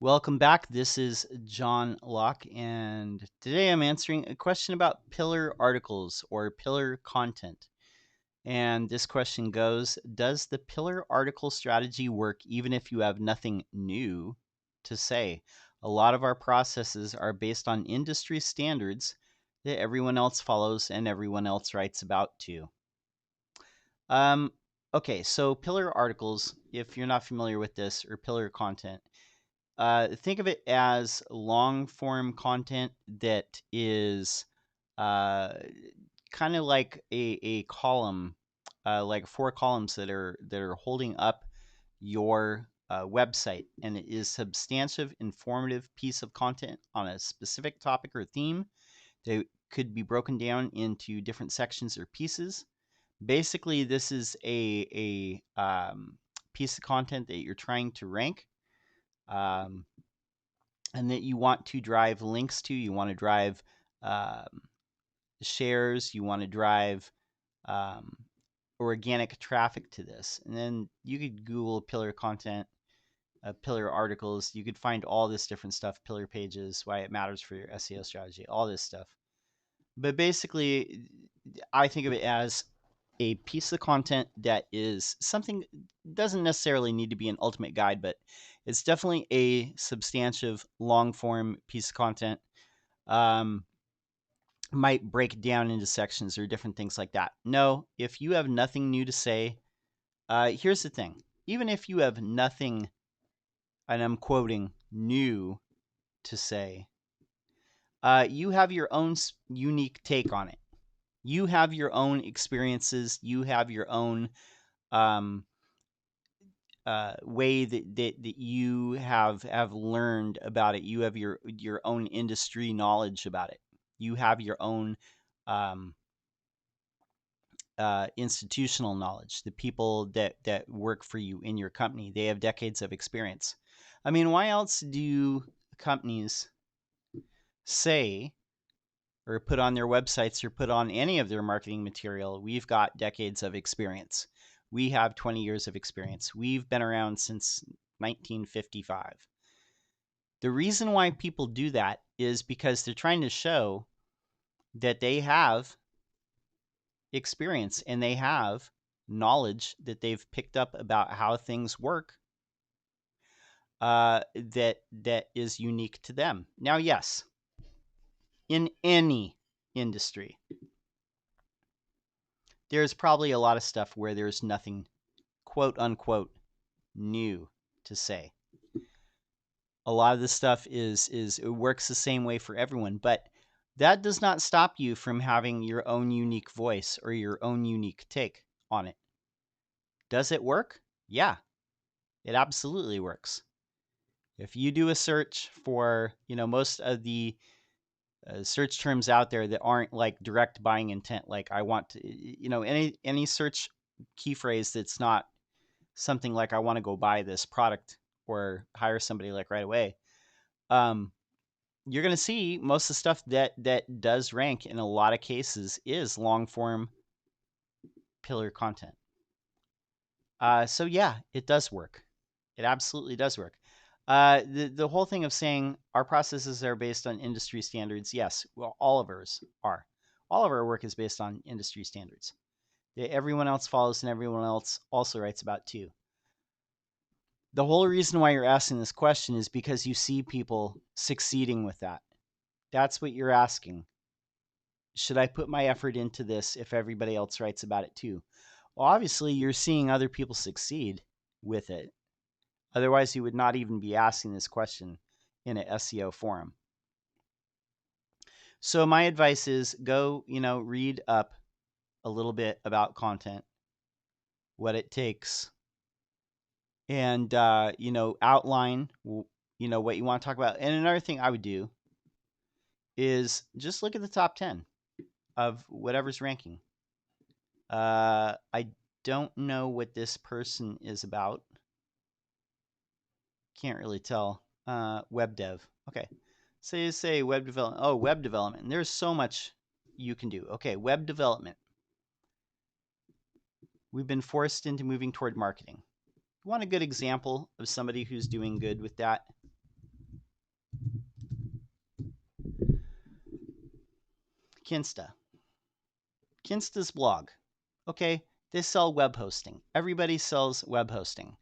Welcome back. This is John Locke, and today I'm answering a question about pillar articles or pillar content. And this question goes: does the pillar article strategy work even if you have nothing new to say? A lot of our processes are based on industry standards that everyone else follows and everyone else writes about too. Um, okay, so pillar articles, if you're not familiar with this, or pillar content, think of it as long form content that is uh, kind of like a column, like four columns that are holding up your website, and it is substantive, informative piece of content on a specific topic or theme. They could be broken down into different sections or pieces. Basically, this is a piece of content that you're trying to rank. Um, and that you want to drive links to, you want to drive um, shares, you want to drive um, organic traffic to this. And then you could Google pillar content, pillar articles. You could find all this different stuff, pillar pages, why it matters for your SEO strategy, all this stuff. But basically, I think of it as a piece of content that is something, doesn't necessarily need to be an ultimate guide, but it's definitely a substantive long form piece of content. Um, might break it down into sections or different things like that. No, if you have nothing new to say, here's the thing. Even if you have nothing, and I'm quoting, new to say, you have your own unique take on it. You have your own experiences. You have your own um, way that you have learned about it. You have your own industry knowledge about it. You have your own um, institutional knowledge. The people that work for you in your company, they have decades of experience. I mean, why else do companies say or put on their websites or put on any of their marketing material, we've got decades of experience? We have 20 years of experience. We've been around since 1955. The reason why people do that is because they're trying to show that they have experience and they have knowledge that they've picked up about how things work, that is unique to them. Now, yes, in any industry, there's probably a lot of stuff where there's nothing, quote unquote, new to say. A lot of this stuff is it works the same way for everyone, but that does not stop you from having your own unique voice or your own unique take on it. Does it work? Yeah, it absolutely works. If you do a search for, most of the search terms out there that aren't like direct buying intent, like I want to, any search key phrase that's not something like I want to go buy this product or hire somebody like right away, um, you're going to see most of the stuff that does rank in a lot of cases is long form pillar content. So yeah, it does work. It absolutely does work. The whole thing of saying our processes are based on industry standards, yes, well, all of ours are. All of our work is based on industry standards that everyone else follows and everyone else also writes about too. The whole reason why you're asking this question is because you see people succeeding with that. That's what you're asking. Should I put my effort into this if everybody else writes about it too? Well, obviously, you're seeing other people succeed with it. Otherwise, you would not even be asking this question in an SEO forum. So my advice is go, read up a little bit about content, what it takes, and, outline, what you want to talk about. And another thing I would do is just look at the top 10 of whatever's ranking. I don't know what this person is about. Can't really tell. Web dev. Okay. Say web development. Oh, web development. There's so much you can do. Okay, web development. We've been forced into moving toward marketing. You want a good example of somebody who's doing good with that? Kinsta. Kinsta's blog. Okay, they sell web hosting. Everybody sells web hosting.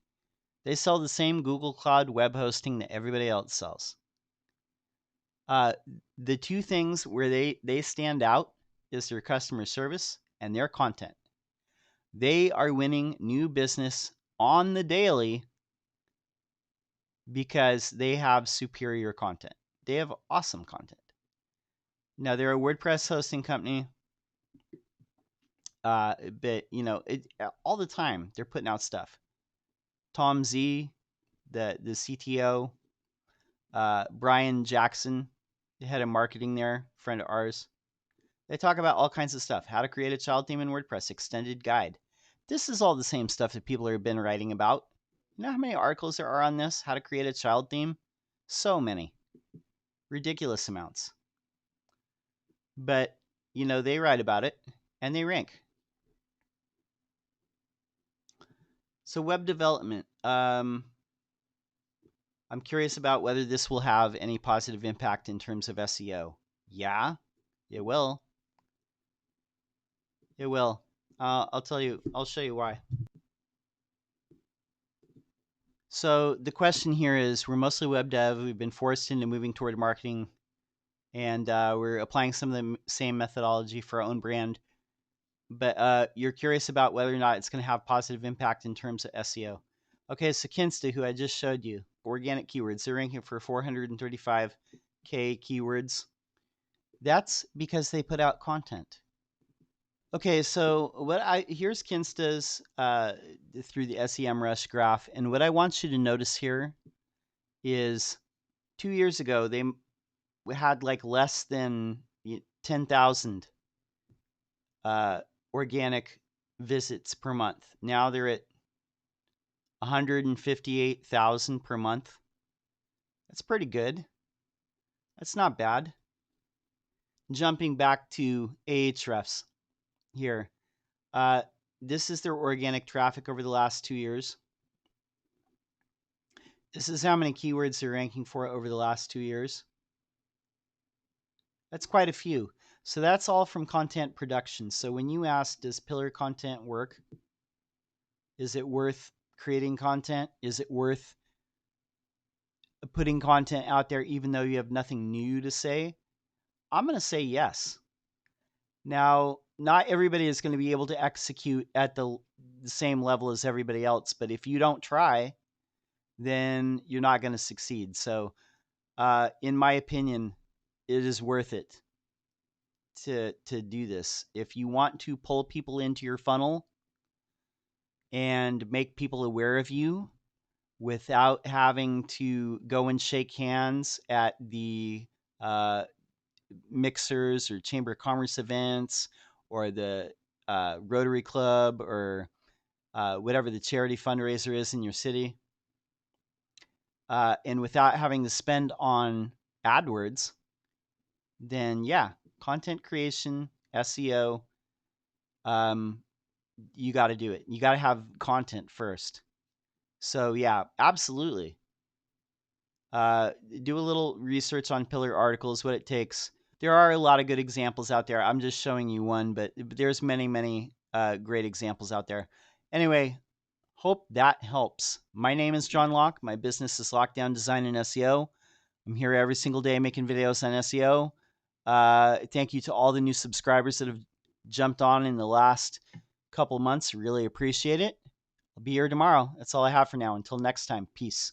They sell the same Google Cloud web hosting that everybody else sells. The two things where they stand out is their customer service and their content. They are winning new business on the daily because they have superior content. They have awesome content. Now, they're a WordPress hosting company, but all the time they're putting out stuff. Tom Z, the CTO, Brian Jackson, the head of marketing there, friend of ours. They talk about all kinds of stuff. How to create a child theme in WordPress, extended guide. This is all the same stuff that people have been writing about. You know how many articles there are on this? How to create a child theme? So many. Ridiculous amounts. But, they write about it and they rank. So web development. I'm curious about whether this will have any positive impact in terms of SEO. Yeah, it will. It will. I'll show you why. So the question here is, we're mostly web dev. We've been forced into moving toward marketing, and we're applying some of the same methodology for our own brand. But you're curious about whether or not it's going to have positive impact in terms of SEO. Okay, so Kinsta, who I just showed you, organic keywords, they're ranking for 435K keywords. That's because they put out content. Okay, so here's Kinsta's through the SEMrush graph, and what I want you to notice here is 2 years ago they had like less than 10,000 organic visits per month. Now they're at 158,000 per month. That's pretty good. That's not bad. Jumping back to Ahrefs here. This is their organic traffic over the last 2 years. This is how many keywords they're ranking for over the last 2 years. That's quite a few. So that's all from content production. So when you ask, does pillar content work? Is it worth creating content? Is it worth putting content out there even though you have nothing new to say? I'm going to say yes. Now, not everybody is going to be able to execute at the same level as everybody else, but if you don't try, then you're not going to succeed. So, in my opinion, it is worth it to do this. If you want to pull people into your funnel and make people aware of you without having to go and shake hands at the mixers or Chamber of Commerce events or the Rotary Club or whatever the charity fundraiser is in your city, and without having to spend on AdWords, then yeah, content creation, SEO, you got to do it. You got to have content first. So yeah, absolutely. Do a little research on pillar articles, what it takes. There are a lot of good examples out there. I'm just showing you one, but there's many, many great examples out there. Anyway, hope that helps. My name is John Locke. My business is Lockdown Design and SEO. I'm here every single day making videos on SEO. Thank you to all the new subscribers that have jumped on in the last couple months. Really appreciate it. I'll be here tomorrow. That's all I have for now. Until next time, peace.